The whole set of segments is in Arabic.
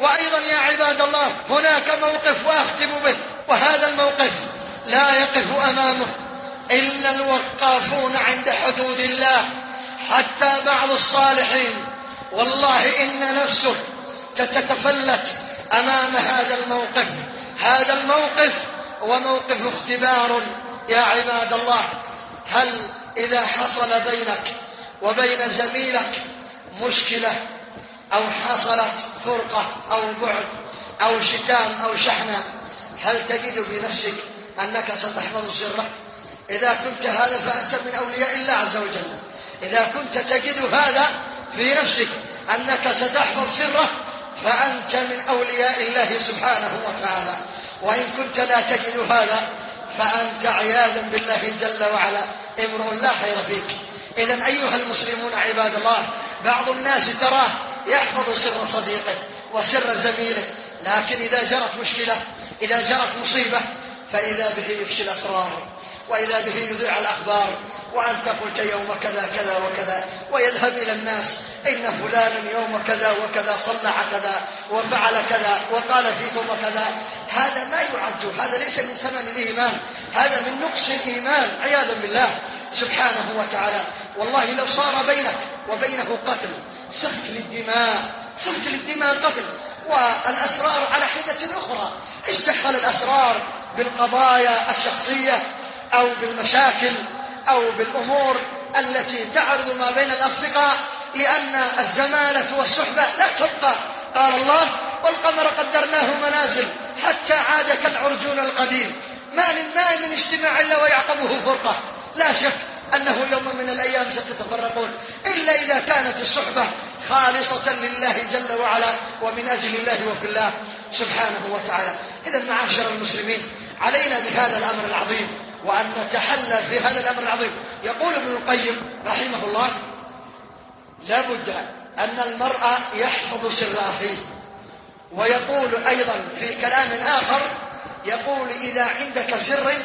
وأيضا يا عباد الله هناك موقف وأختم به، وهذا الموقف لا يقف أمامه إلا الوقافون عند حدود الله، حتى بعض الصالحين والله إن نفسه تتفلت أمام هذا الموقف. هذا الموقف وموقف اختبار يا عباد الله. هل إذا حصل بينك وبين زميلك مشكلة أو حصلت فرقة أو بعد أو شتام أو شحنة، هل تجد بنفسك أنك ستحفظ سره؟ إذا كنت هذا فأنت من أولياء الله عز وجل. إذا كنت تجد هذا في نفسك أنك ستحفظ سره فأنت من أولياء الله سبحانه وتعالى. وإن كنت لا تجد هذا فأنت عياذا بالله جل وعلا امرؤ لا خير فيك. إذن أيها المسلمون عباد الله، بعض الناس تراه يحفظ سر صديقه وسر زميله، لكن إذا جرت مشكلة، إذا جرت مصيبة، فإذا به يفشي أسراره، وإذا به يذيع الأخبار، وأنت قلت يوم كذا كذا وكذا، ويذهب إلى الناس إن فلان يوم كذا وكذا صلح كذا وفعل كذا وقال فيكم كذا. هذا ما يعد، هذا ليس من تمام الإيمان، هذا من نقص الإيمان عياذا بالله سبحانه وتعالى. والله لو صار بينك وبينه قتل، سفك للدماء قتل، والأسرار على حدة أخرى، اشتغل الأسرار بالقضايا الشخصية أو بالمشاكل أو بالأمور التي تعرض ما بين الأصدقاء، لأن الزمالة والصحبة لا تبقى. قال الله والقمر قدرناه منازل حتى عاد كالعرجون القديم، ما من اجتماع إلا ويعقبه فرقة. لا شك أنه يوم من الأيام ستتفرقون، إلا إذا كانت الصحبة خالصة لله جل وعلا ومن أجل الله وفي الله سبحانه وتعالى. إذا معاشر المسلمين، علينا بهذا الأمر العظيم وأن نتحلى في هذا الأمر العظيم. يقول ابن القيم رحمه الله: لابد أن المرء يحفظ سر أخيه. ويقول أيضا في كلام آخر، يقول: إذا عندك سر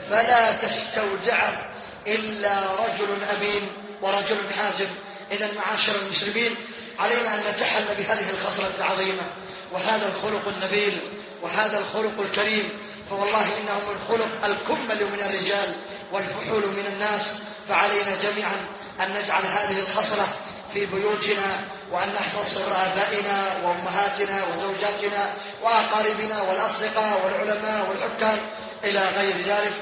فلا تستودعه إلا رجل أمين ورجل حازم. إذا معاشر المسلمين، علينا أن نتحلى بهذه الخصلة العظيمة وهذا الخلق النبيل وهذا الخلق الكريم، فوالله إنه من الخلق الكمل من الرجال والفحول من الناس. فعلينا جميعا أن نجعل هذه الخصلة في بيوتنا، وأن نحفظ سر آبائنا وأمهاتنا وزوجاتنا وأقاربنا والأصدقاء والعلماء والحكام إلى غير ذلك.